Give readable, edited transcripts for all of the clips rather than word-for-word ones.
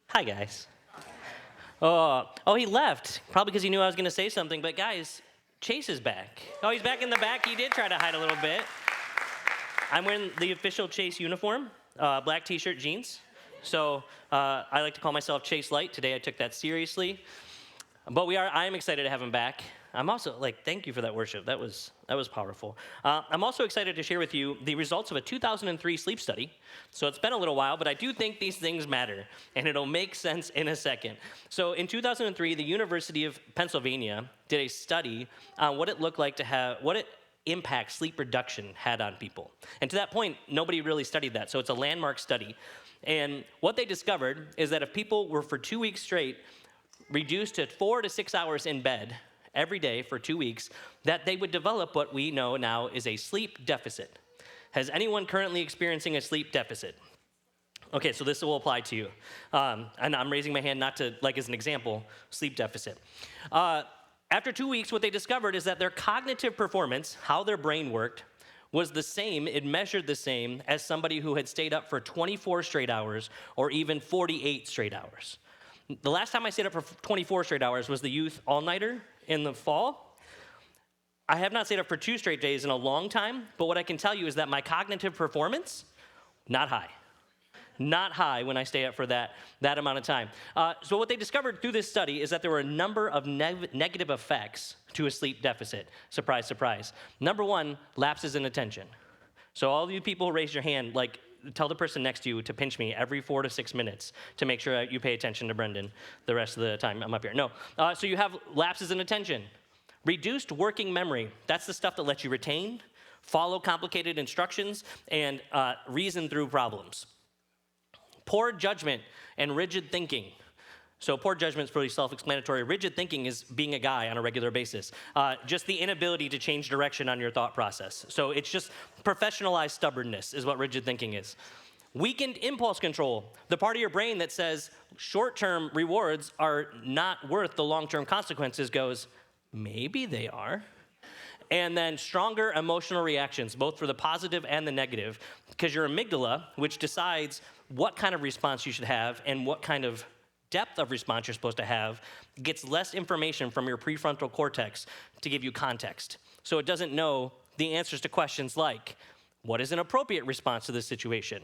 Hi, guys. He left. Probably because he knew I was going to say something. But, guys, Chase is back. Oh, he's back in the back. He did try to hide a little bit. I'm wearing the official Chase uniform, black t-shirt, jeans. So I like to call myself Chase Light. Today I took that seriously. But I am excited to have him back. I'm also thank you for that worship. That was powerful. I'm also excited to share with you the results of a 2003 sleep study. So it's been a little while, but I do think these things matter, and it'll make sense in a second. So in 2003, the University of Pennsylvania did a study on what it looked like to have, what it impact sleep reduction had on people. And to that point, nobody really studied that. So it's a landmark study. And what they discovered is that if people were for 2 weeks straight reduced to 4 to 6 hours in bed every day for 2 weeks, that they would develop what we know now is a sleep deficit. Has anyone currently experiencing a sleep deficit? Okay, so this will apply to you. And I'm raising my hand not to, as an example, sleep deficit. After 2 weeks, what they discovered is that their cognitive performance, how their brain worked, was the same, it measured the same as somebody who had stayed up for 24 straight hours or even 48 straight hours. The last time I stayed up for 24 straight hours was the youth all-nighter in the fall. I have not stayed up for 2 straight days in a long time, but what I can tell you is that my cognitive performance, not high. Not high when I stay up for that amount of time. So what they discovered through this study is that there were a number of negative effects to a sleep deficit. Surprise, surprise. Number one, lapses in attention. So all of you people who raise your hand, tell the person next to you to pinch me every 4 to 6 minutes to make sure you pay attention to Brendan the rest of the time I'm up here. No, so you have lapses in attention. Reduced working memory. That's the stuff that lets you retain, follow complicated instructions, and reason through problems. Poor judgment and rigid thinking. So poor judgment is pretty self-explanatory. Rigid thinking is being a guy on a regular basis. Just the inability to change direction on your thought process. So it's just professionalized stubbornness is what rigid thinking is. Weakened impulse control. The part of your brain that says short-term rewards are not worth the long-term consequences goes, maybe they are. And then stronger emotional reactions, both for the positive and the negative, because your amygdala, which decides what kind of response you should have and what kind of depth of response you're supposed to have, gets less information from your prefrontal cortex to give you context. So it doesn't know the answers to questions like, what is an appropriate response to this situation?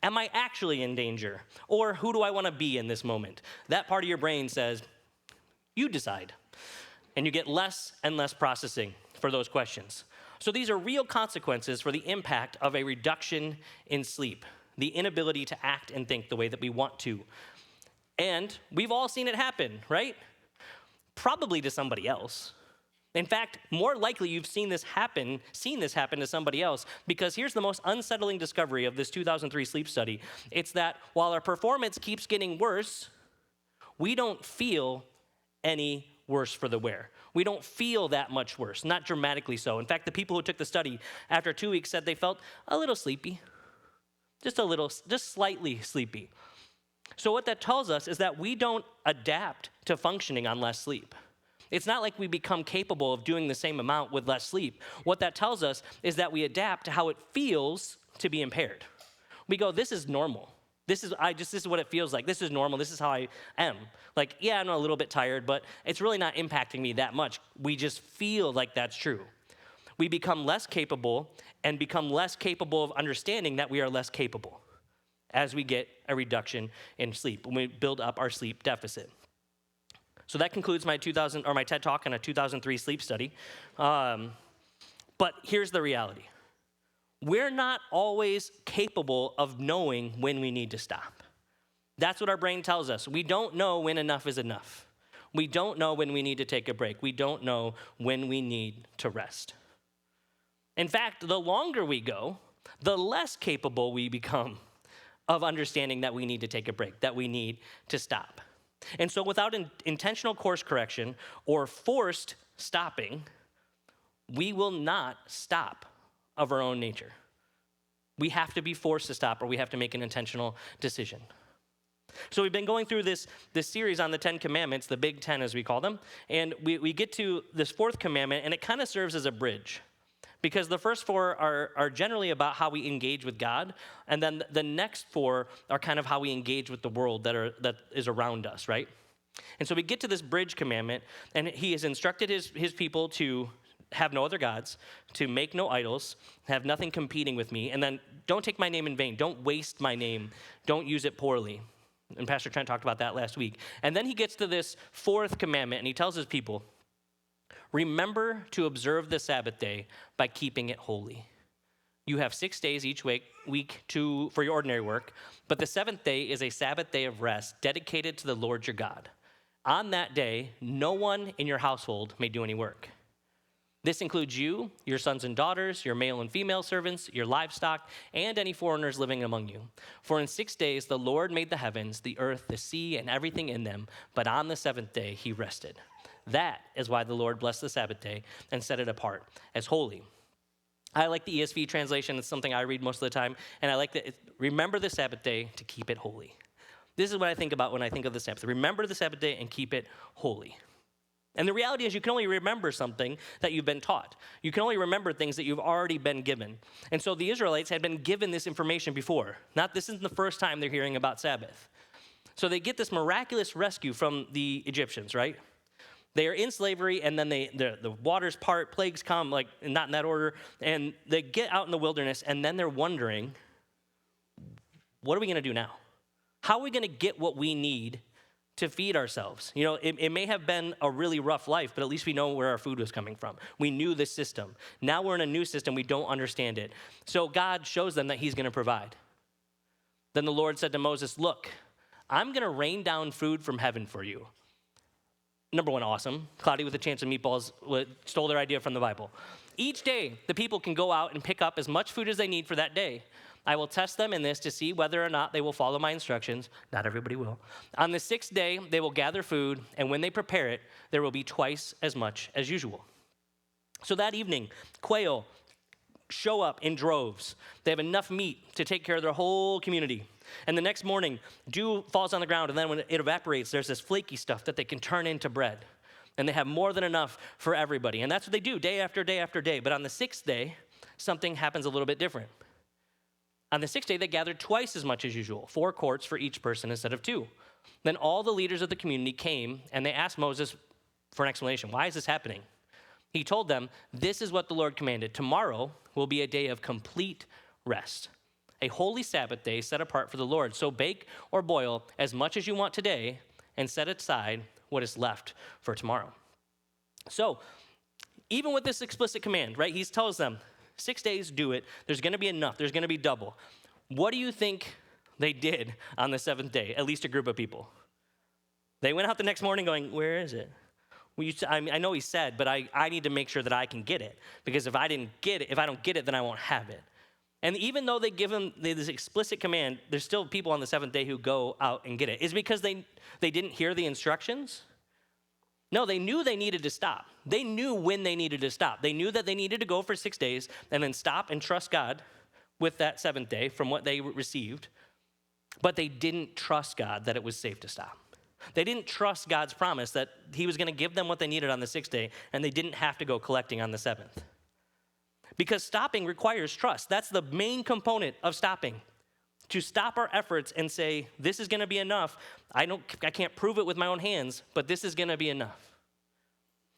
Am I actually in danger? Or who do I want to be in this moment? That part of your brain says, you decide. And you get less and less processing for those questions. So these are real consequences for the impact of a reduction in sleep, the inability to act and think the way that we want to. And we've all seen it happen, right? Probably to somebody else. In fact, more likely you've seen this happen to somebody else, because here's the most unsettling discovery of this 2003 sleep study. It's that while our performance keeps getting worse, we don't feel any worse for the wear. We don't feel that much worse, not dramatically so. In fact, the people who took the study after 2 weeks said they felt a little sleepy, just slightly sleepy. So what that tells us is that we don't adapt to functioning on less sleep. It's not like we become capable of doing the same amount with less sleep. What that tells us is that we adapt to how it feels to be impaired. We go, this is normal. This is what it feels like. This is normal. This is how I am. I'm a little bit tired, but it's really not impacting me that much. We just feel like that's true. We become less capable and become less capable of understanding that we are less capable as we get a reduction in sleep, when we build up our sleep deficit. So that concludes my TED Talk on a 2003 sleep study. But here's the reality. We're not always capable of knowing when we need to stop. That's what our brain tells us. We don't know when enough is enough. We don't know when we need to take a break. We don't know when we need to rest. In fact, the longer we go, the less capable we become of understanding that we need to take a break, that we need to stop. And so without intentional course correction or forced stopping, we will not stop of our own nature. We have to be forced to stop, or we have to make an intentional decision. So we've been going through this series on the 10 Commandments, the Big 10 as we call them, and we get to this 4th commandment, and it kind of serves as a bridge because the first four are generally about how we engage with God, and then the next four are kind of how we engage with the world that is around us, right? And so we get to this bridge commandment, and he has instructed his people to have no other gods, to make no idols, have nothing competing with me, and then don't take my name in vain. Don't waste my name. Don't use it poorly. And Pastor Trent talked about that last week. And then he gets to this fourth commandment, and he tells his people, remember to observe the Sabbath day by keeping it holy. You have 6 days each week for your ordinary work, but the seventh day is a Sabbath day of rest dedicated to the Lord your God. On that day, no one in your household may do any work. This includes you, your sons and daughters, your male and female servants, your livestock, and any foreigners living among you. For in 6 days the Lord made the heavens, the earth, the sea, and everything in them, but on the seventh day he rested. That is why the Lord blessed the Sabbath day and set it apart as holy. I like the ESV translation. It's something I read most of the time, and I like that. Remember the Sabbath day to keep it holy. This is what I think about when I think of the Sabbath. Remember the Sabbath day and keep it holy. And the reality is you can only remember something that you've been taught. You can only remember things that you've already been given. And so the Israelites had been given this information before. This isn't the first time they're hearing about Sabbath. So they get this miraculous rescue from the Egyptians, right? They are in slavery, and then the waters part, plagues come, like not in that order, and they get out in the wilderness, and then they're wondering, what are we going to do now? How are we going to get what we need to feed ourselves? You know, it may have been a really rough life, but at least we know where our food was coming from. We knew the system. Now we're in a new system. We don't understand it. So God shows them that he's going to provide. Then the Lord said to Moses, look, I'm going to rain down food from heaven for you. Number one, awesome. Cloudy with a Chance of Meatballs stole their idea from the Bible. Each day, the people can go out and pick up as much food as they need for that day. I will test them in this to see whether or not they will follow my instructions. Not everybody will. On the sixth day, they will gather food, and when they prepare it, there will be twice as much as usual. So that evening, quail show up in droves. They have enough meat to take care of their whole community. And the next morning, dew falls on the ground, and then when it evaporates, there's this flaky stuff that they can turn into bread. And they have more than enough for everybody. And that's what they do day after day after day. But on the sixth day, something happens a little bit different. On the sixth day, they gathered twice as much as usual, 4 quarts for each person instead of 2. Then all the leaders of the community came, and they asked Moses for an explanation. Why is this happening? He told them, this is what the Lord commanded. Tomorrow will be a day of complete rest, a holy Sabbath day set apart for the Lord. So bake or boil as much as you want today and set aside what is left for tomorrow. So even with this explicit command, right, he tells them, 6 days, do it. There's going to be enough. There's going to be double. What do you think they did on the seventh day, at least a group of people? They went out the next morning going, where is it? I know he said, but I need to make sure that I can get it. Because if I don't get it, then I won't have it. And even though they give them this explicit command, there's still people on the seventh day who go out and get it. Is it because they didn't hear the instructions? No, they knew they needed to stop. They knew when they needed to stop. They knew that they needed to go for 6 days and then stop and trust God with that seventh day from what they received. But they didn't trust God that it was safe to stop. They didn't trust God's promise that he was going to give them what they needed on the sixth day, and they didn't have to go collecting on the seventh. Because stopping requires trust. That's the main component of stopping. To stop our efforts and say, this is going to be enough. I can't prove it with my own hands, but this is going to be enough.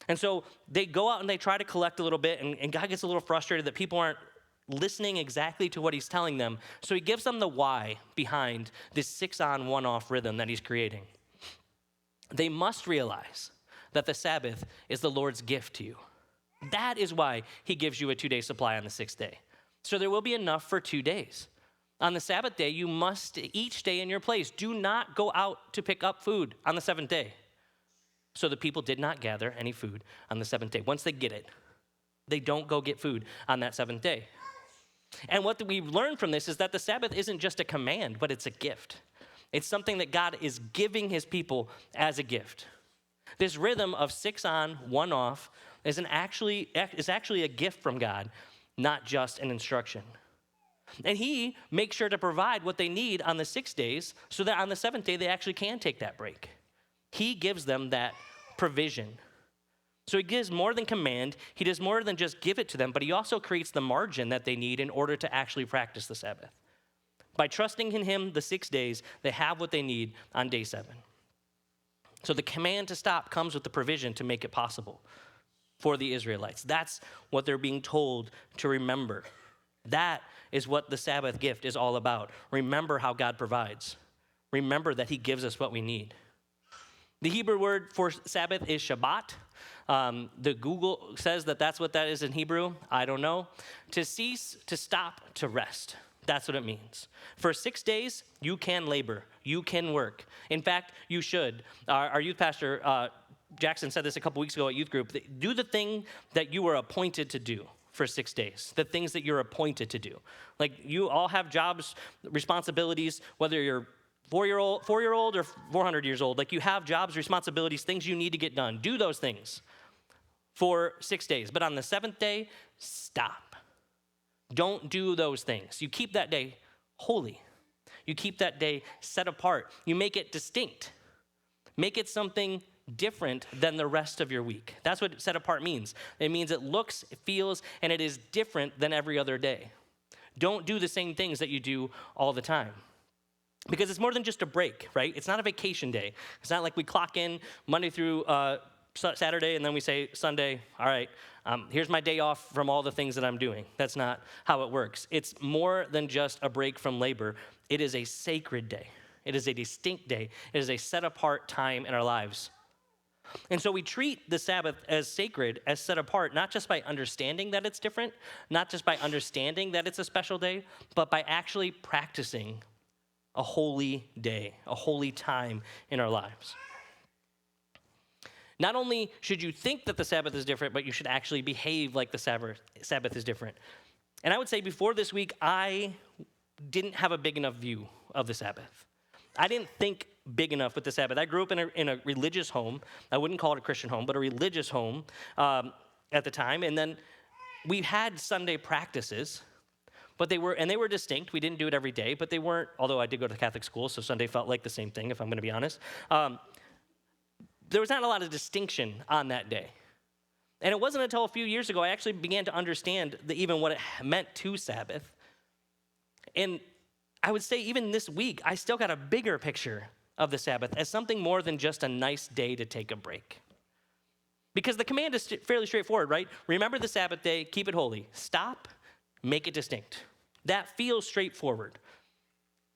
And so they go out and they try to collect a little bit, and God gets a little frustrated that people aren't listening exactly to what he's telling them. So he gives them the why behind this 6-on, 1-off rhythm that he's creating. They must realize that the Sabbath is the Lord's gift to you. That is why he gives you a 2-day supply on the sixth day. So there will be enough for 2 days. On the Sabbath day, you must each stay in your place. Do not go out to pick up food on the seventh day. So the people did not gather any food on the seventh day. Once they get it, they don't go get food on that seventh day. And what we learn from this is that the Sabbath isn't just a command, but it's a gift. It's something that God is giving his people as a gift. This rhythm of 6-on, 1-off is actually a gift from God, not just an instruction. And he makes sure to provide what they need on the 6 days so that on the seventh day they actually can take that break. He gives them that provision. So he gives more than command. He does more than just give it to them, but he also creates the margin that they need in order to actually practice the Sabbath. By trusting in him the 6 days, they have what they need on day 7. So the command to stop comes with the provision to make it possible for the Israelites. That's what they're being told to remember. That is what the Sabbath gift is all about. Remember how God provides. Remember that he gives us what we need. The Hebrew word for Sabbath is Shabbat. The Google says that that's what that is in Hebrew. I don't know. To cease, to stop, to rest. That's what it means. For 6 days, you can labor. You can work. In fact, you should. Our youth pastor, Jackson, said this a couple weeks ago at youth group. Do the thing that you were appointed to do for 6 days. The things that you're appointed to do. Like, you all have jobs, responsibilities, whether you're 4-year-old or 400 years old. Like, you have jobs, responsibilities, things you need to get done. Do those things for 6 days. But on the 7th day, stop. Don't do those things. You keep that day holy. You keep that day set apart. You make it distinct. Make it something different than the rest of your week. That's what set apart means. It means it looks, it feels, and it is different than every other day. Don't do the same things that you do all the time. Because it's more than just a break, right? It's not a vacation day. It's not like we clock in Monday through Saturday and then we say Sunday, all right, here's my day off from all the things that I'm doing. That's not how it works. It's more than just a break from labor. It is a sacred day. It is a distinct day. It is a set apart time in our lives. And so we treat the Sabbath as sacred, as set apart, not just by understanding that it's different, not just by understanding that it's a special day, but by actually practicing a holy day, a holy time in our lives. Not only should you think that the Sabbath is different, but you should actually behave like the Sabbath is different. And I would say before this week, I didn't have a big enough view of the Sabbath. I didn't think big enough with the Sabbath. I grew up in a religious home. I wouldn't call it a Christian home, but a religious home at the time. And then we had Sunday practices, but they were distinct. We didn't do it every day, but they weren't, although I did go to Catholic school, so Sunday felt like the same thing, if I'm going to be honest. There was not a lot of distinction on that day. And it wasn't until a few years ago I actually began to understand even what it meant to Sabbath. And I would say even this week, I still got a bigger picture of the Sabbath as something more than just a nice day to take a break. Because the command is fairly straightforward, right? Remember the Sabbath day, keep it holy. Stop, make it distinct. That feels straightforward.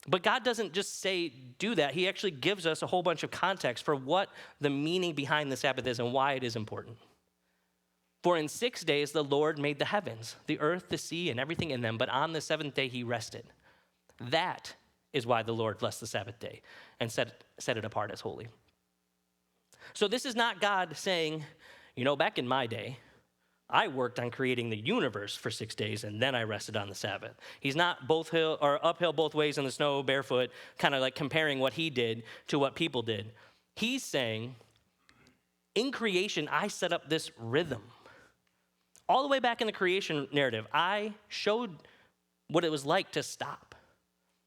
But God doesn't just say, do that. He actually gives us a whole bunch of context for what the meaning behind the Sabbath is and why it is important. For in 6 days, the Lord made the heavens, the earth, the sea, and everything in them. But on the 7th day, he rested. That is why the Lord blessed the Sabbath day and set it apart as holy. So this is not God saying, back in my day, I worked on creating the universe for 6 days, and then I rested on the Sabbath. He's not uphill both ways in the snow, barefoot, kind of like comparing what he did to what people did. He's saying, in creation, I set up this rhythm. All the way back in the creation narrative, I showed what it was like to stop.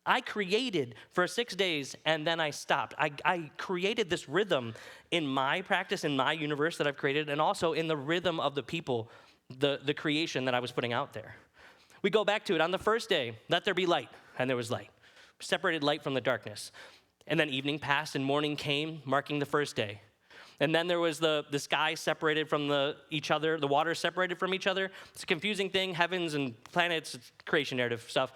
I created for 6 days, and then I stopped. I created this rhythm in my practice, in my universe that I've created, and also in the rhythm of the people, the creation that I was putting out there. We go back to it. On the first day, let there be light, and there was light. Separated light from the darkness. And then evening passed, and morning came, marking the first day. And then there was the sky separated from each other, the waters separated from each other. It's a confusing thing, heavens and planets, creation narrative stuff.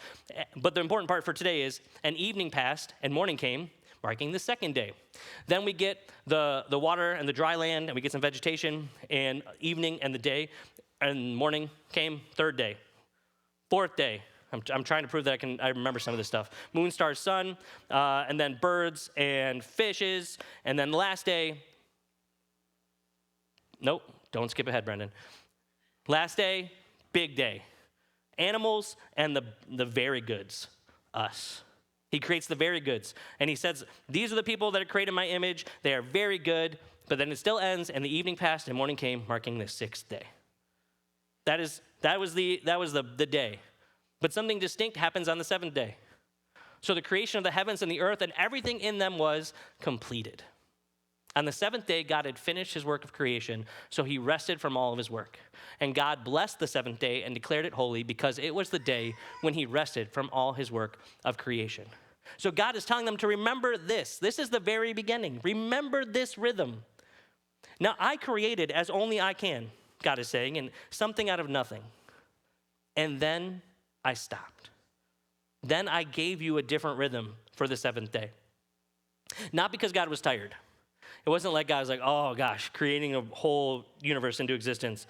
But the important part for today is, an evening passed and morning came, marking the second day. Then we get the water and the dry land, and we get some vegetation, and evening and the day, and morning came, third day. Fourth day, I'm trying to prove that I remember some of this stuff. Moon, stars, sun, and then birds and fishes, and then the last day, nope, don't skip ahead, Brendan. Last day, big day. Animals and the very goods, us. He creates the very goods. And he says, these are the people that are created in my image. They are very good. But then it still ends, and the evening passed and morning came, marking the 6th day. That was the day. But something distinct happens on the 7th day. So the creation of the heavens and the earth and everything in them was completed. On the seventh day, God had finished his work of creation, so he rested from all of his work. And God blessed the seventh day and declared it holy because it was the day when he rested from all his work of creation. So God is telling them to remember this. This is the very beginning. Remember this rhythm. Now, I created as only I can, God is saying, and something out of nothing. And then I stopped. Then I gave you a different rhythm for the seventh day. Not because God was tired. It wasn't like God was like, oh gosh, creating a whole universe into existence.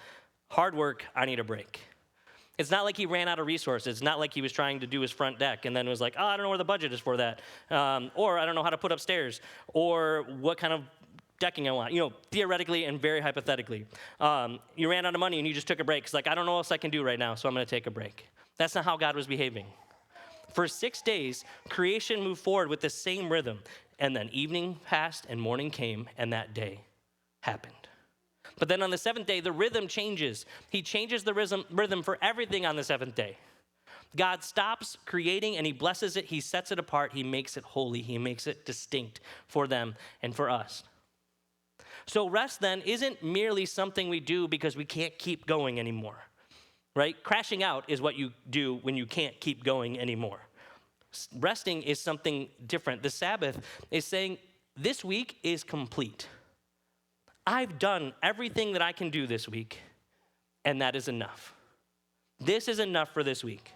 Hard work, I need a break. It's not like he ran out of resources. It's not like he was trying to do his front deck and then was like, oh, I don't know where the budget is for that. Or I don't know how to put up stairs. Or what kind of decking I want. Theoretically and very hypothetically. You ran out of money and you just took a break. It's like, I don't know what else I can do right now, so I'm going to take a break. That's not how God was behaving. For 6 days, creation moved forward with the same rhythm. And then evening passed and morning came, and that day happened. But then on the seventh day, the rhythm changes. He changes the rhythm for everything on the seventh day. God stops creating and he blesses it. He sets it apart. He makes it holy. He makes it distinct for them and for us. So rest then isn't merely something we do because we can't keep going anymore, right? Crashing out is what you do when you can't keep going anymore. Resting is something different. The Sabbath is saying, this week is complete. I've done everything that I can do this week, and that is enough. This is enough for this week.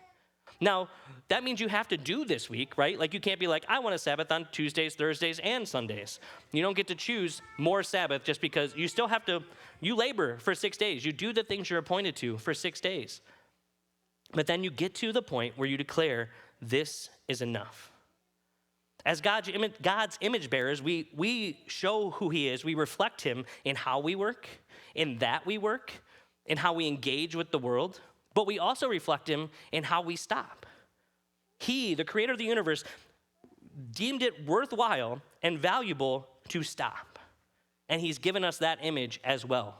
Now, that means you have to do this week, right? Like you can't be like, I want a Sabbath on Tuesdays, Thursdays, and Sundays. You don't get to choose more Sabbath just because you still have to, you labor for 6 days. You do the things you're appointed to for 6 days. But then you get to the point where you declare, this is enough. As God's image bearers, we show who he is. We reflect him in how we work, in that we work, in how we engage with the world. But we also reflect him in how we stop. He, the creator of the universe, deemed it worthwhile and valuable to stop. And he's given us that image as well.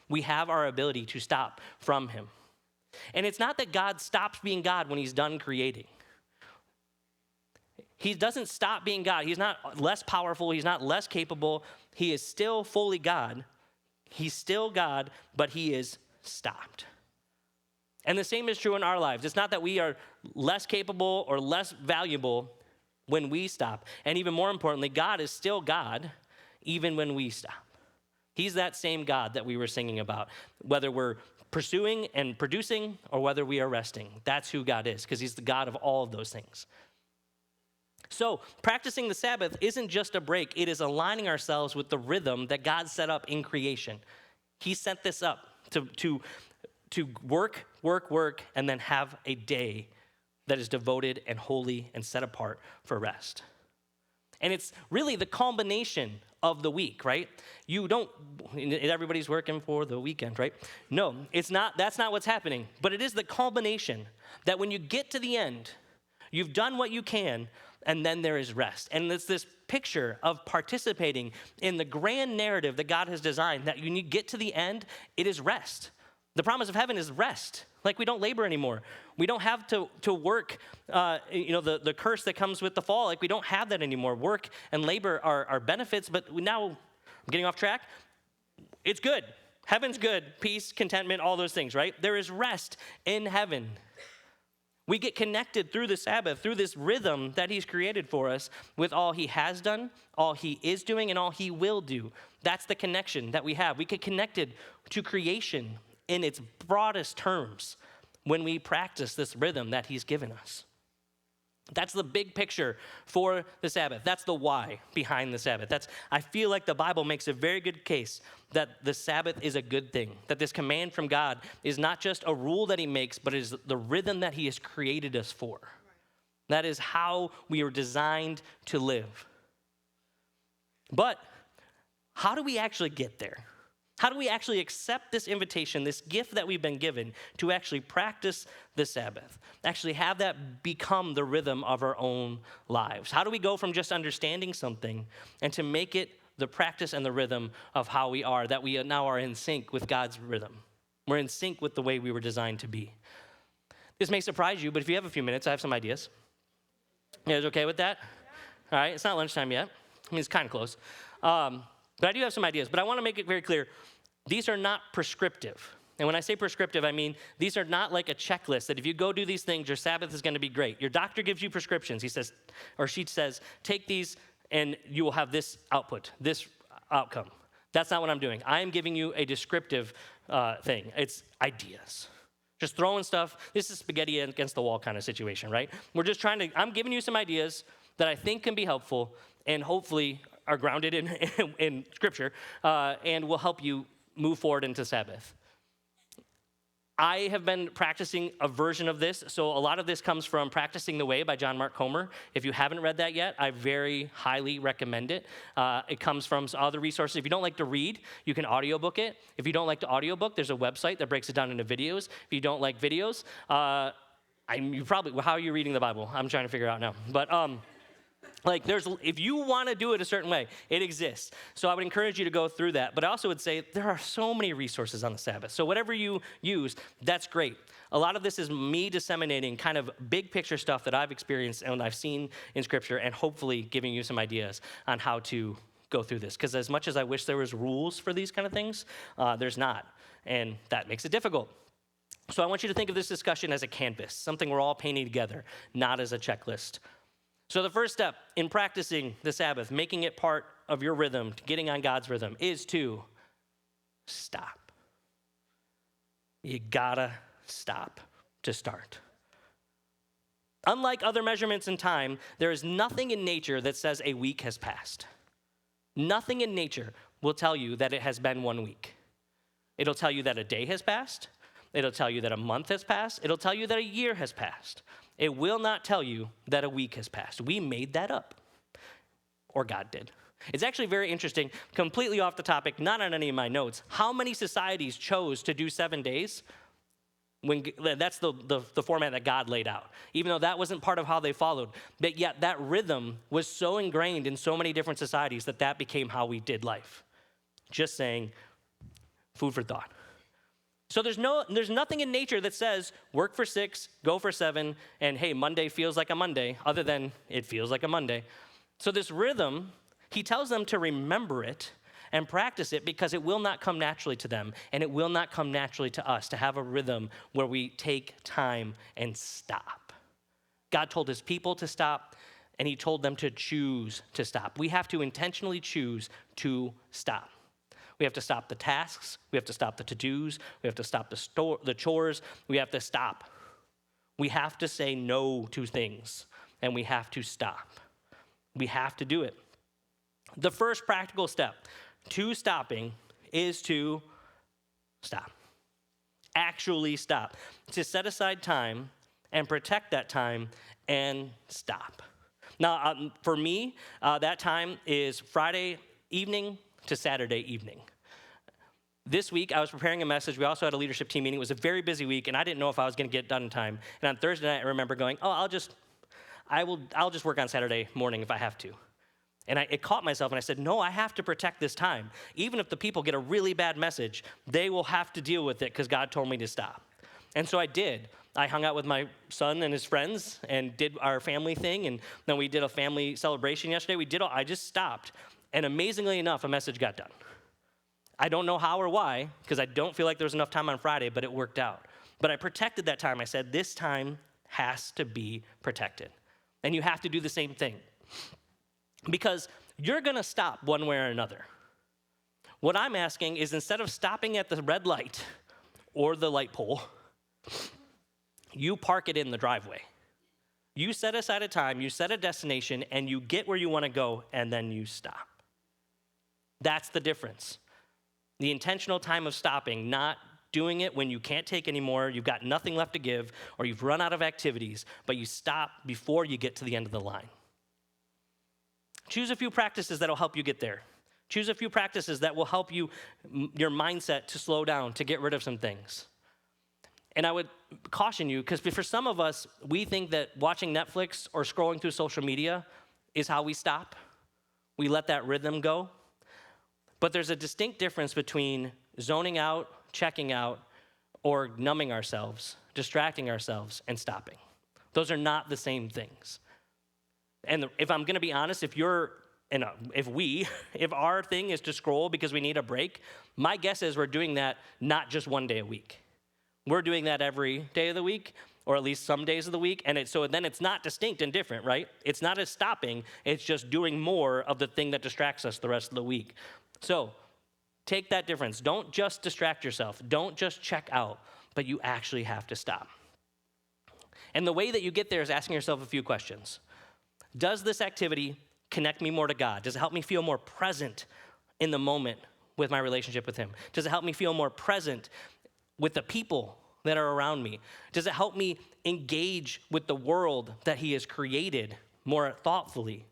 We have our ability to stop from him. And it's not that God stops being God when he's done creating. He doesn't stop being God. He's not less powerful. He's not less capable. He is still fully God. He's still God, but he is stopped. And the same is true in our lives. It's not that we are less capable or less valuable when we stop. And even more importantly, God is still God even when we stop. He's that same God that we were singing about, whether we're pursuing and producing or whether we are resting. That's who God is, because he's the God of all of those things. So practicing the Sabbath isn't just a break. It is aligning ourselves with the rhythm that God set up in creation. He set this up to work, and then have a day that is devoted and holy and set apart for rest. And it's really the culmination of the week, right? Everybody's working for the weekend, right? No, it's not. That's not what's happening. But it is the culmination that when you get to the end, you've done what you can, and then there is rest. And it's this picture of participating in the grand narrative that God has designed, that when you get to the end, it is rest. The promise of heaven is rest. Like we don't labor anymore. We don't have to work, the curse that comes with the fall. Like we don't have that anymore. Work and labor are benefits, but now, I'm getting off track. It's good. Heaven's good. Peace, contentment, all those things, right? There is rest in heaven. We get connected through the Sabbath, through this rhythm that he's created for us with all he has done, all he is doing, and all he will do. That's the connection that we have. We get connected to creation in its broadest terms when we practice this rhythm that he's given us. That's the big picture for the Sabbath. That's the why behind the Sabbath. I feel like the Bible makes a very good case that the Sabbath is a good thing, that this command from God is not just a rule that he makes, but is the rhythm that he has created us for. That is how we are designed to live. But how do we actually get there? How do we actually accept this invitation, this gift that we've been given to actually practice the Sabbath, actually have that become the rhythm of our own lives? How do we go from just understanding something and to make it the practice and the rhythm of how we are, that we now are in sync with God's rhythm? We're in sync with the way we were designed to be. This may surprise you, but if you have a few minutes, I have some ideas. You guys okay with that? All right, it's not lunchtime yet. I mean, it's kind of close. But I do have some ideas, but I want to make it very clear. These are not prescriptive. And when I say prescriptive, I mean these are not like a checklist that if you go do these things, your Sabbath is going to be great. Your doctor gives you prescriptions. He says, or she says, take these and you will have this output, this outcome. That's not what I'm doing. I am giving you a descriptive thing. It's ideas. Just throwing stuff. This is spaghetti against the wall kind of situation, right? We're just I'm giving you some ideas that I think can be helpful and hopefully are grounded in Scripture and will help you move forward into Sabbath. I have been practicing a version of this. So a lot of this comes from Practicing the Way by John Mark Comer. If you haven't read that yet, I very highly recommend it. It comes from other resources. If you don't like to read, you can audiobook it. If you don't like to audiobook, there's a website that breaks it down into videos. If you don't like videos, how are you reading the Bible? I'm trying to figure out now. But if you want to do it a certain way, it exists. So I would encourage you to go through that. But I also would say there are so many resources on the Sabbath. So whatever you use, that's great. A lot of this is me disseminating kind of big picture stuff that I've experienced and I've seen in Scripture and hopefully giving you some ideas on how to go through this. Because as much as I wish there was rules for these kind of things, there's not. And that makes it difficult. So I want you to think of this discussion as a canvas, something we're all painting together, not as a checklist. So the first step in practicing the Sabbath, making it part of your rhythm, getting on God's rhythm, is to stop. You gotta stop to start. Unlike other measurements in time, there is nothing in nature that says a week has passed. Nothing in nature will tell you that it has been 1 week. It'll tell you that a day has passed. It'll tell you that a month has passed. It'll tell you that a year has passed. It will not tell you that a week has passed. We made that up, or God did. It's actually very interesting, completely off the topic, not on any of my notes, how many societies chose to do 7 days when that's the format that God laid out, even though that wasn't part of how they followed. But yet that rhythm was so ingrained in so many different societies that became how we did life. Just saying, food for thought. So there's nothing in nature that says work for 6, go for 7, and hey, Monday feels like a Monday, other than it feels like a Monday. So this rhythm, he tells them to remember it and practice it because it will not come naturally to them, and it will not come naturally to us to have a rhythm where we take time and stop. God told his people to stop, and he told them to choose to stop. We have to intentionally choose to stop. We have to stop the tasks. We have to stop the to-dos. We have to stop the chores. We have to stop. We have to say no to things, and we have to stop. We have to do it. The first practical step to stopping is to stop. Actually stop. To set aside time and protect that time and stop. Now, for me, that time is Friday evening to Saturday evening. This week, I was preparing a message. We also had a leadership team meeting. It was a very busy week, and I didn't know if I was going to get done in time. And on Thursday night, I remember going, I'll just work on Saturday morning if I have to. And it caught myself, and I said, no, I have to protect this time. Even if the people get a really bad message, they will have to deal with it because God told me to stop. And so I did. I hung out with my son and his friends and did our family thing, and then we did a family celebration yesterday. I just stopped. And amazingly enough, a message got done. I don't know how or why, because I don't feel like there was enough time on Friday, but it worked out. But I protected that time. I said, this time has to be protected. And you have to do the same thing. Because you're going to stop one way or another. What I'm asking is instead of stopping at the red light or the light pole, you park it in the driveway. You set aside a time, you set a destination, and you get where you want to go, and then you stop. That's the difference. The intentional time of stopping, not doing it when you can't take anymore, you've got nothing left to give, or you've run out of activities, but you stop before you get to the end of the line. Choose a few practices that will help you get there. Choose a few practices that will help you, your mindset to slow down, to get rid of some things. And I would caution you, because for some of us, we think that watching Netflix or scrolling through social media is how we stop. We let that rhythm go. But there's a distinct difference between zoning out, checking out, or numbing ourselves, distracting ourselves, and stopping. Those are not the same things. And if I'm going to be honest, if you're if our thing is to scroll because we need a break, my guess is we're doing that not just one day a week. We're doing that every day of the week, or at least some days of the week, and so then it's not distinct and different, right? It's not as stopping, it's just doing more of the thing that distracts us the rest of the week. So take that difference. Don't just distract yourself. Don't just check out, but you actually have to stop. And the way that you get there is asking yourself a few questions. Does this activity connect me more to God? Does it help me feel more present in the moment with my relationship with him? Does it help me feel more present with the people that are around me? Does it help me engage with the world that he has created more thoughtfully?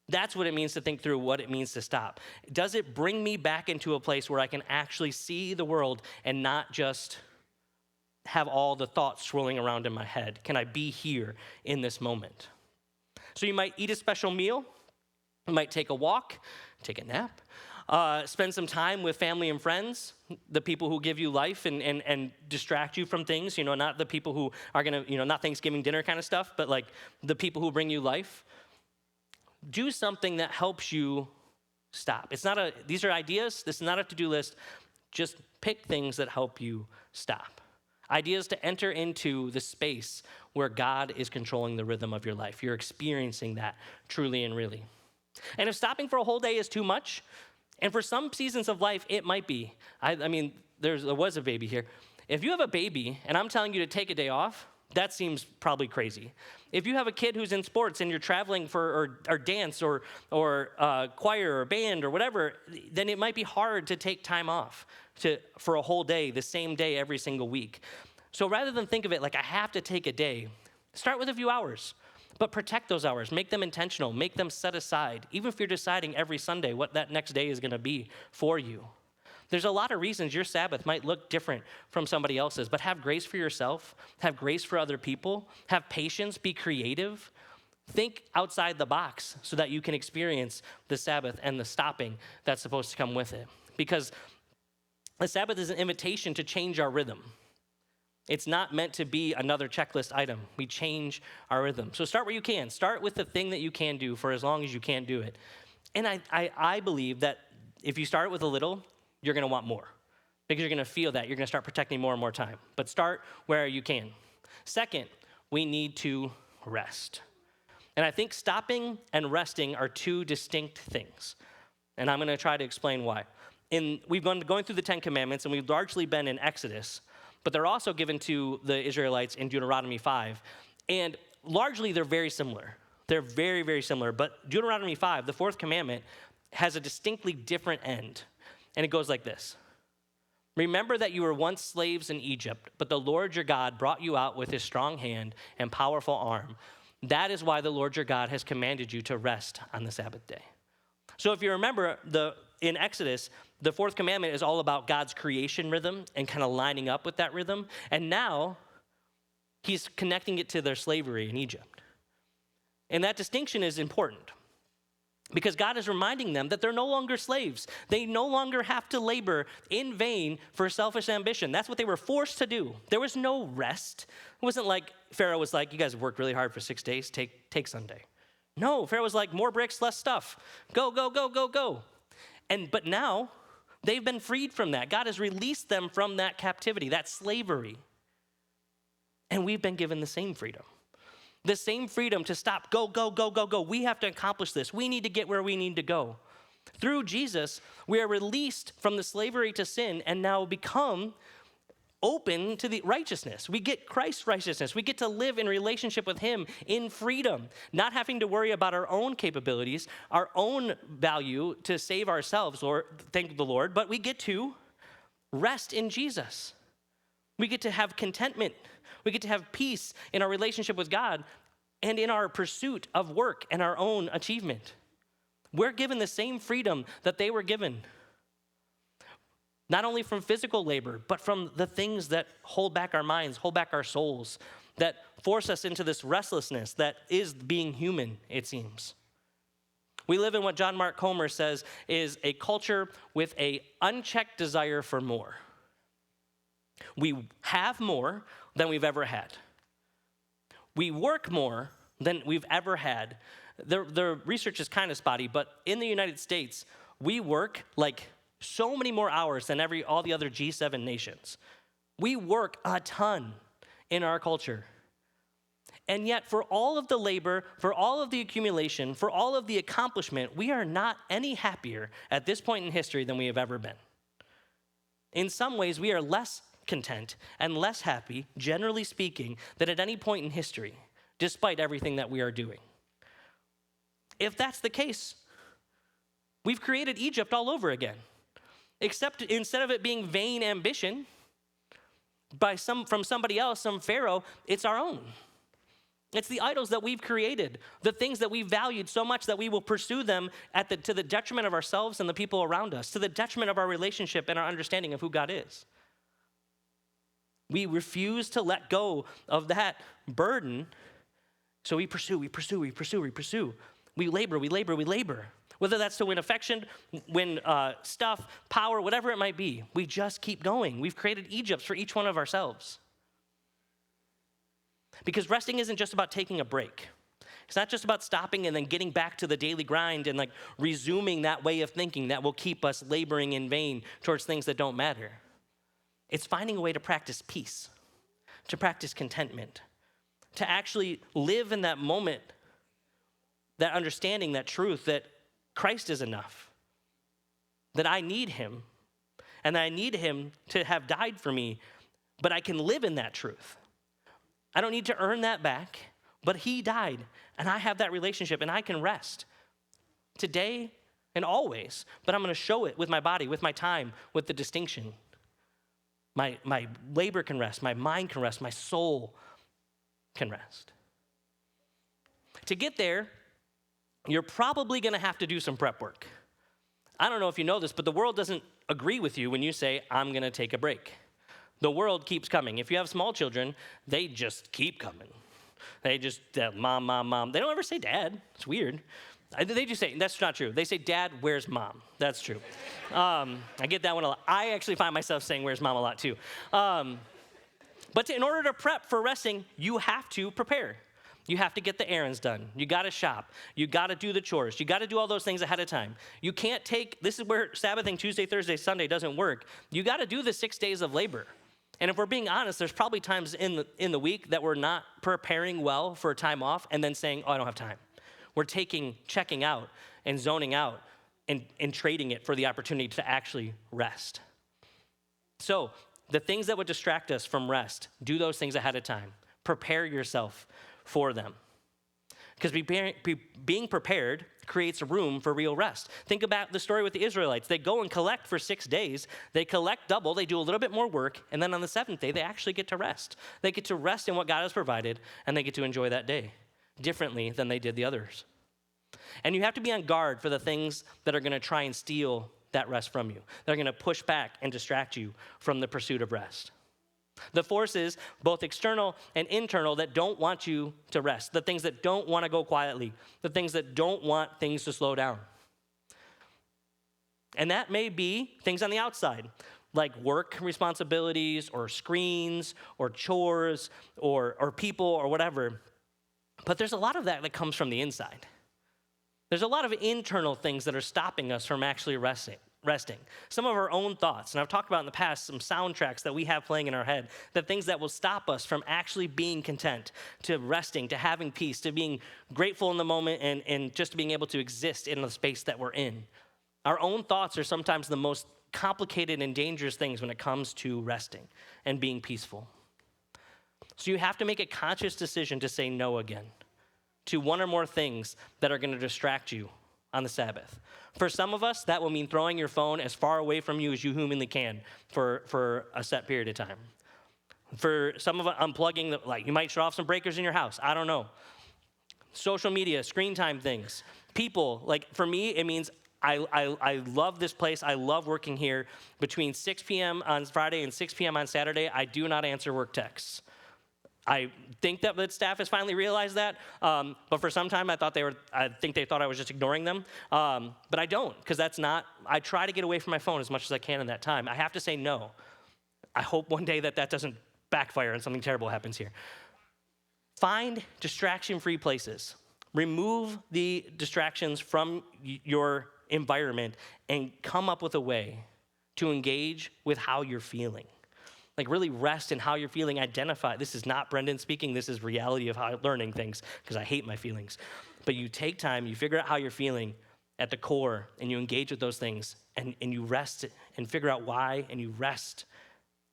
That's what it means to think through what it means to stop. Does it bring me back into a place where I can actually see the world and not just have all the thoughts swirling around in my head? Can I be here in this moment? So you might eat a special meal. You might take a walk, take a nap, spend some time with family and friends, the people who give you life and distract you from things, not the people who are going to, not Thanksgiving dinner kind of stuff, but like the people who bring you life. Do something that helps you stop. These are ideas. This is not a to-do list. Just pick things that help you stop. Ideas to enter into the space where God is controlling the rhythm of your life. You're experiencing that truly and really. And if stopping for a whole day is too much, and for some seasons of life, it might be. I mean, there was a baby here. If you have a baby and I'm telling you to take a day off, that seems probably crazy. If you have a kid who's in sports and you're traveling for or dance or choir or band or whatever, then it might be hard to take time off for a whole day, the same day every single week. So rather than think of it like I have to take a day, start with a few hours. But protect those hours. Make them intentional. Make them set aside. Even if you're deciding every Sunday what that next day is going to be for you. There's a lot of reasons your Sabbath might look different from somebody else's, but have grace for yourself. Have grace for other people. Have patience. Be creative. Think outside the box so that you can experience the Sabbath and the stopping that's supposed to come with it. Because the Sabbath is an invitation to change our rhythm. It's not meant to be another checklist item. We change our rhythm. So start where you can. Start with the thing that you can do for as long as you can do it. And I believe that if you start with a little, you're going to want more because you're going to feel that. You're going to start protecting more and more time. But start where you can. Second, we need to rest. And I think stopping and resting are two distinct things. And I'm going to try to explain why. We've been going through the 10 Commandments, and we've largely been in Exodus. But they're also given to the Israelites in Deuteronomy 5. And largely, they're very similar. They're very, very similar. But Deuteronomy 5, the fourth commandment, has a distinctly different end. And it goes like this. Remember that you were once slaves in Egypt, but the Lord your God brought you out with his strong hand and powerful arm. That is why the Lord your God has commanded you to rest on the Sabbath day. So if you remember, in Exodus, the fourth commandment is all about God's creation rhythm and kind of lining up with that rhythm. And now he's connecting it to their slavery in Egypt. And that distinction is important because God is reminding them that they're no longer slaves. They no longer have to labor in vain for selfish ambition. That's what they were forced to do. There was no rest. It wasn't like Pharaoh was like, you guys have worked really hard for 6 days, take Sunday. No, Pharaoh was like, more bricks, less stuff. Go, go, go, go, go. But now they've been freed from that. God has released them from that captivity, that slavery. And we've been given the same freedom. The same freedom to stop, go, go, go, go, go. We have to accomplish this. We need to get where we need to go. Through Jesus, we are released from the slavery to sin and now become open to the righteousness. We get Christ's righteousness. We get to live in relationship with him in freedom, not having to worry about our own capabilities, our own value to save ourselves, Lord, thank the Lord, but we get to rest in Jesus. We get to have contentment. We get to have peace in our relationship with God and in our pursuit of work and our own achievement. We're given the same freedom that they were given. Not only from physical labor, but from the things that hold back our minds, hold back our souls, that force us into this restlessness that is being human, it seems. We live in what John Mark Comer says is a culture with an unchecked desire for more. We have more than we've ever had. We work more than we've ever had, The research is kind of spotty, but in the United States, we work like so many more hours than all the other G7 nations. We work a ton in our culture. And yet, for all of the labor, for all of the accumulation, for all of the accomplishment, we are not any happier at this point in history than we have ever been. In some ways, we are less content and less happy, generally speaking, than at any point in history, despite everything that we are doing. If that's the case, we've created Egypt all over again. Except instead of it being vain ambition from somebody else, some pharaoh, it's our own. It's the idols that we've created, the things that we valued so much that we will pursue them to the detriment of ourselves and the people around us, to the detriment of our relationship and our understanding of who God is. We refuse to let go of that burden, so we pursue. We labor. Whether that's to win affection, win stuff, power, whatever it might be, we just keep going. We've created Egypts for each one of ourselves. Because resting isn't just about taking a break. It's not just about stopping and then getting back to the daily grind and like resuming that way of thinking that will keep us laboring in vain towards things that don't matter. It's finding a way to practice peace, to practice contentment, to actually live in that moment, that understanding, that truth that Christ is enough, that I need him, and that I need him to have died for me, but I can live in that truth. I don't need to earn that back, but he died, and I have that relationship, and I can rest today and always, but I'm going to show it with my body, with my time, with the distinction. My labor can rest, my mind can rest, my soul can rest. To get there, you're probably going to have to do some prep work. I don't know if you know this, but the world doesn't agree with you when you say, I'm going to take a break. The world keeps coming. If you have small children, they just keep coming. They just, mom, mom, mom. They don't ever say dad. It's weird. They just say, that's not true. They say, Dad, where's mom? That's true. I get that one a lot. I actually find myself saying, where's mom a lot too. But in order to prep for resting, you have to prepare. You have to get the errands done. You got to shop. You got to do the chores. You got to do all those things ahead of time. You can't this is where Sabbathing Tuesday, Thursday, Sunday doesn't work. You got to do the 6 days of labor. And if we're being honest, there's probably times in the week that we're not preparing well for a time off and then saying, oh, I don't have time. We're checking out and zoning out and trading it for the opportunity to actually rest. So the things that would distract us from rest, do those things ahead of time. Prepare yourself for them. Because being prepared creates room for real rest. Think about the story with the Israelites. They go and collect for 6 days. They collect double. They do a little bit more work. And then on the seventh day, they actually get to rest. They get to rest in what God has provided, and they get to enjoy that day differently than they did the others. And you have to be on guard for the things that are going to try and steal that rest from you. They're going to push back and distract you from the pursuit of rest. The forces, both external and internal, that don't want you to rest, the things that don't want to go quietly, the things that don't want things to slow down. And that may be things on the outside, like work responsibilities or screens or chores or people or whatever. But there's a lot of that comes from the inside. There's a lot of internal things that are stopping us from actually resting. Some of our own thoughts, and I've talked about in the past some soundtracks that we have playing in our head, the things that will stop us from actually being content, to resting, to having peace, to being grateful in the moment, and just being able to exist in the space that we're in. Our own thoughts are sometimes the most complicated and dangerous things when it comes to resting and being peaceful. So you have to make a conscious decision to say no again to one or more things that are going to distract you on the Sabbath. For some of us, that will mean throwing your phone as far away from you as you humanly can for a set period of time. For some of us, unplugging, you might shut off some breakers in your house. I don't know. Social media, screen time things. People, for me, it means I love this place. I love working here. Between 6 p.m. on Friday and 6 p.m. on Saturday, I do not answer work texts. I think that the staff has finally realized that, but for some time I think they thought I was just ignoring them, but I don't, because I try to get away from my phone as much as I can in that time. I have to say no. I hope one day that doesn't backfire and something terrible happens here. Find distraction-free places. Remove the distractions from your environment and come up with a way to engage with how you're feeling. Like really rest in how you're feeling, identify. This is not Brendan speaking, this is reality of how I'm learning things because I hate my feelings. But you take time, you figure out how you're feeling at the core and you engage with those things and you rest and figure out why and you rest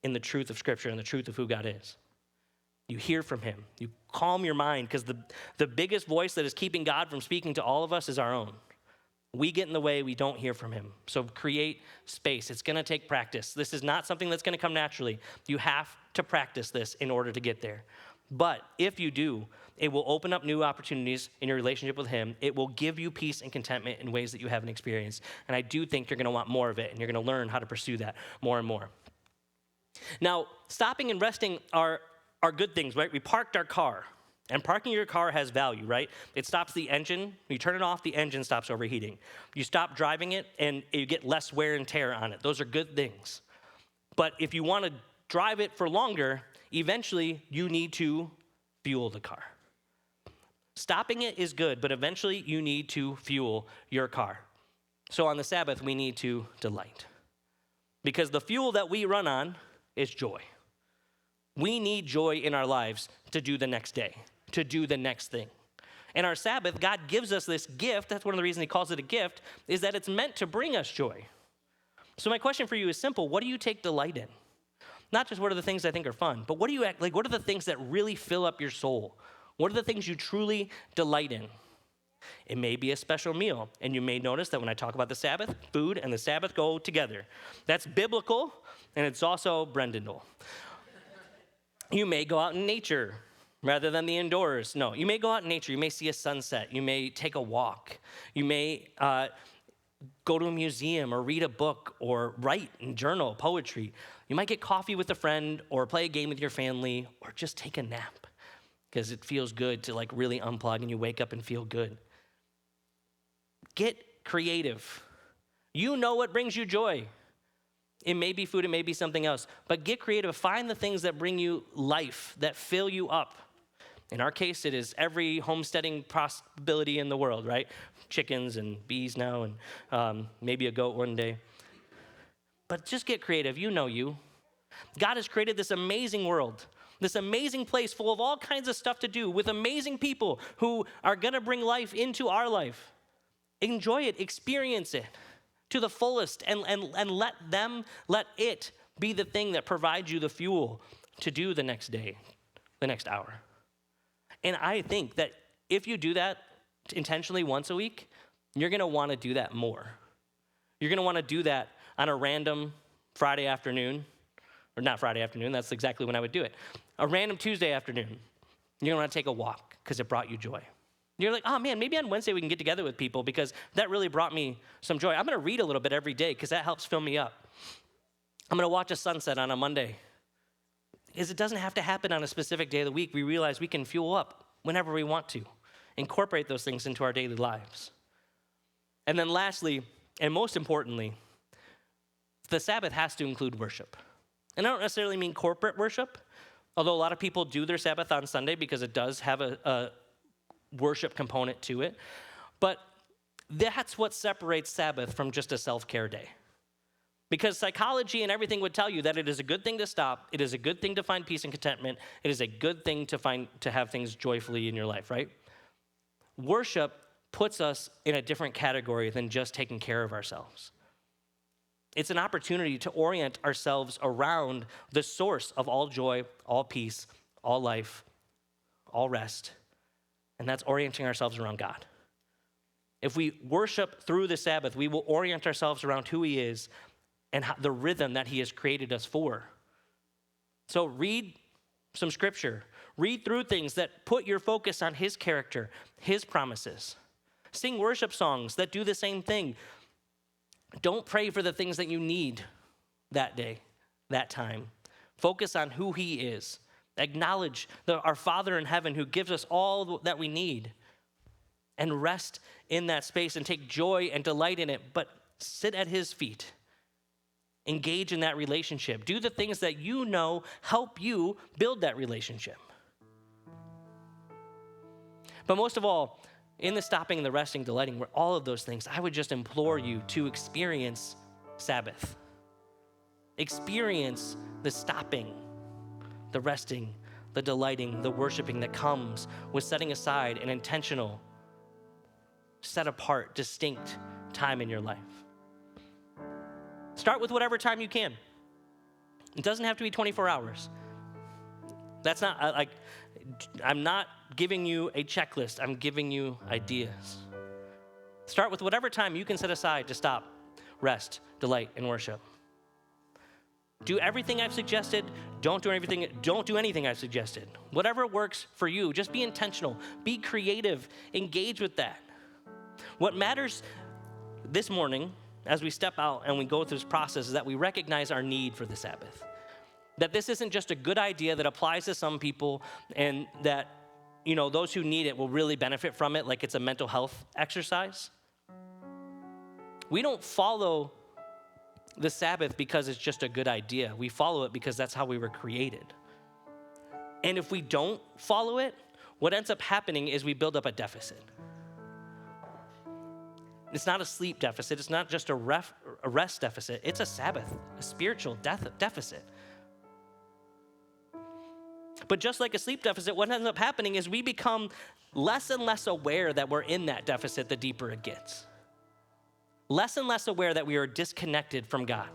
in the truth of Scripture and the truth of who God is. You hear from him. You calm your mind because the biggest voice that is keeping God from speaking to all of us is our own. We get in the way, we don't hear from him. So create space. It's going to take practice. This is not something that's going to come naturally. You have to practice this in order to get there. But if you do, it will open up new opportunities in your relationship with him. It will give you peace and contentment in ways that you haven't experienced. And I do think you're going to want more of it, and you're going to learn how to pursue that more and more. Now, stopping and resting are good things, right? We parked our car. And parking your car has value, right? It stops the engine. You turn it off, the engine stops overheating. You stop driving it, and you get less wear and tear on it. Those are good things. But if you want to drive it for longer, eventually you need to fuel the car. Stopping it is good, but eventually you need to fuel your car. So on the Sabbath, we need to delight. Because the fuel that we run on is joy. We need joy in our lives to do the next day, to do the next thing. And our Sabbath, God gives us this gift. That's one of the reasons he calls it a gift, is that it's meant to bring us joy. So my question for you is simple. What do you take delight in? Not just what are the things I think are fun, but what are the things that really fill up your soul? What are the things you truly delight in? It may be a special meal, and you may notice that when I talk about the Sabbath, food and the Sabbath go together. That's biblical, and it's also Brendandal. You may go out in nature rather than the indoors. No, you may go out in nature. You may see a sunset. You may take a walk. You may go to a museum or read a book or write and journal poetry. You might get coffee with a friend or play a game with your family or just take a nap because it feels good to like really unplug and you wake up and feel good. Get creative. You know what brings you joy. It may be food, it may be something else, but get creative. Find the things that bring you life, that fill you up. In our case, it is every homesteading possibility in the world, right? Chickens and bees now and maybe a goat one day. But just get creative. You know you. God has created this amazing world, this amazing place full of all kinds of stuff to do with amazing people who are going to bring life into our life. Enjoy it, experience it to the fullest, and let it be the thing that provides you the fuel to do the next day, the next hour. And I think that if you do that intentionally once a week, you're gonna wanna do that more. You're gonna wanna do that on a random Friday afternoon, or not Friday afternoon, that's exactly when I would do it. A random Tuesday afternoon, you're gonna wanna take a walk because it brought you joy. You're like, oh man, maybe on Wednesday we can get together with people because that really brought me some joy. I'm gonna read a little bit every day because that helps fill me up. I'm gonna watch a sunset on a Monday. Because it doesn't have to happen on a specific day of the week. We realize we can fuel up whenever we want to. Incorporate those things into our daily lives. And then lastly, and most importantly, the Sabbath has to include worship. And I don't necessarily mean corporate worship, although a lot of people do their Sabbath on Sunday because it does have a worship component to it. But that's what separates Sabbath from just a self-care day. Because psychology and everything would tell you that it is a good thing to stop. It is a good thing to find peace and contentment. It is a good thing to have things joyfully in your life, right? Worship puts us in a different category than just taking care of ourselves. It's an opportunity to orient ourselves around the source of all joy, all peace, all life, all rest. And that's orienting ourselves around God. If we worship through the Sabbath, we will orient ourselves around who he is and the rhythm that he has created us for. So read some scripture. Read through things that put your focus on his character, his promises. Sing worship songs that do the same thing. Don't pray for the things that you need that day, that time. Focus on who he is. Acknowledge our Father in heaven who gives us all that we need. And rest in that space and take joy and delight in it, but sit at his feet. Engage in that relationship. Do the things that you know help you build that relationship. But most of all, in the stopping, the resting, delighting, where all of those things, I would just implore you to experience Sabbath. Experience the stopping, the resting, the delighting, the worshiping that comes with setting aside an intentional, set apart, distinct time in your life. Start with whatever time you can. It doesn't have to be 24 hours. That's not, I'm not giving you a checklist. I'm giving you ideas. Start with whatever time you can set aside to stop, rest, delight, and worship. Do everything I've suggested. Don't do anything I've suggested. Whatever works for you, just be intentional. Be creative. Engage with that. What matters this morning as we step out and we go through this process is that we recognize our need for the Sabbath. That this isn't just a good idea that applies to some people and that, those who need it will really benefit from it like it's a mental health exercise. We don't follow the Sabbath because it's just a good idea. We follow it because that's how we were created. And if we don't follow it, what ends up happening is we build up a deficit. It's not a sleep deficit. It's not just a rest deficit. It's a Sabbath, a spiritual deficit. But just like a sleep deficit, what ends up happening is we become less and less aware that we're in that deficit the deeper it gets. Less and less aware that we are disconnected from God.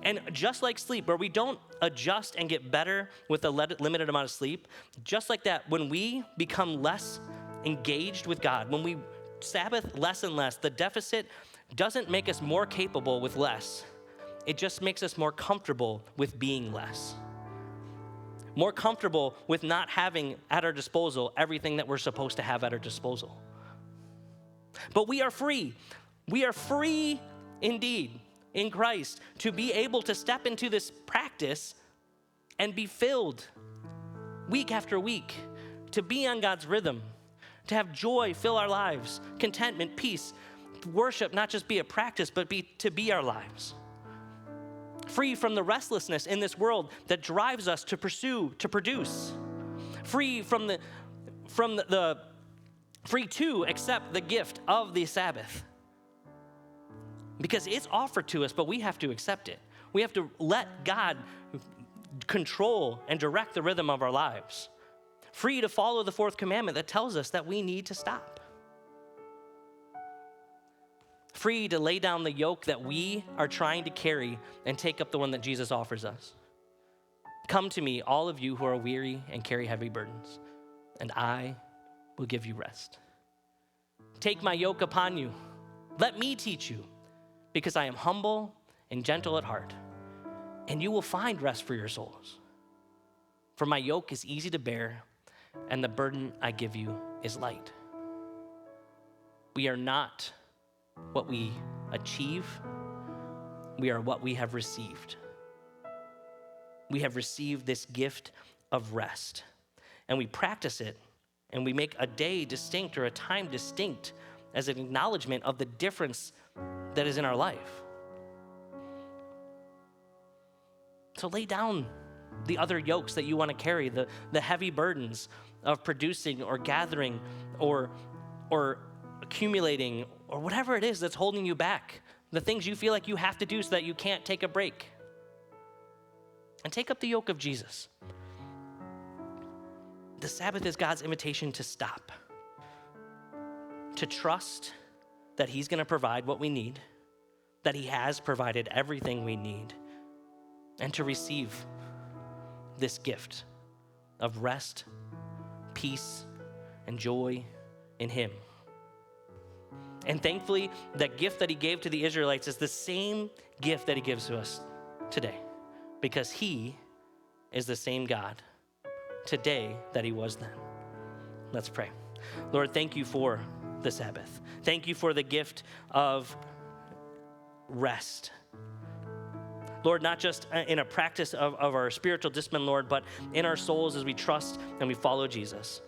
And just like sleep, where we don't adjust and get better with a limited amount of sleep, just like that, when we become less engaged with God, when we Sabbath less and less, the deficit doesn't make us more capable with less. It just makes us more comfortable with being less. More comfortable with not having at our disposal everything that we're supposed to have at our disposal. But we are free. We are free indeed in Christ to be able to step into this practice and be filled week after week, to be on God's rhythm, to have joy fill our lives, contentment, peace, worship not just be a practice, but to be our lives. Free from the restlessness in this world that drives us to pursue, to produce. Free free to accept the gift of the Sabbath. Because it's offered to us, but we have to accept it. We have to let God control and direct the rhythm of our lives. Free to follow the fourth commandment that tells us that we need to stop. Free to lay down the yoke that we are trying to carry and take up the one that Jesus offers us. Come to me, all of you who are weary and carry heavy burdens, and I will give you rest. Take my yoke upon you. Let me teach you, because I am humble and gentle at heart, and you will find rest for your souls. For my yoke is easy to bear, and the burden I give you is light. We are not what we achieve. We are what we have received. We have received this gift of rest, and we practice it, and we make a day distinct or a time distinct as an acknowledgement of the difference that is in our life. So lay down the other yokes that you want to carry, the heavy burdens of producing or gathering or accumulating or whatever it is that's holding you back, the things you feel like you have to do so that you can't take a break. And take up the yoke of Jesus. The Sabbath is God's invitation to stop, to trust that he's going to provide what we need, that he has provided everything we need, and to receive this gift of rest, peace, and joy in him. And thankfully, that gift that he gave to the Israelites is the same gift that he gives to us today, because he is the same God today that he was then. Let's pray. Lord, thank you for the Sabbath. Thank you for the gift of rest. Lord, not just in a practice of our spiritual discipline, Lord, but in our souls as we trust and we follow Jesus.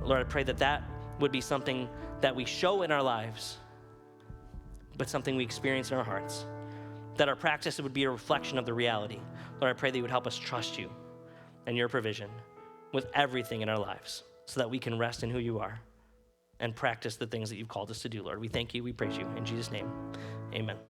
Lord, I pray that that would be something that we show in our lives, but something we experience in our hearts. That our practice would be a reflection of the reality. Lord, I pray that you would help us trust you and your provision. with everything in our lives so that we can rest in who you are and practice the things that you've called us to do, Lord. We thank you. We praise you. In Jesus' name, amen.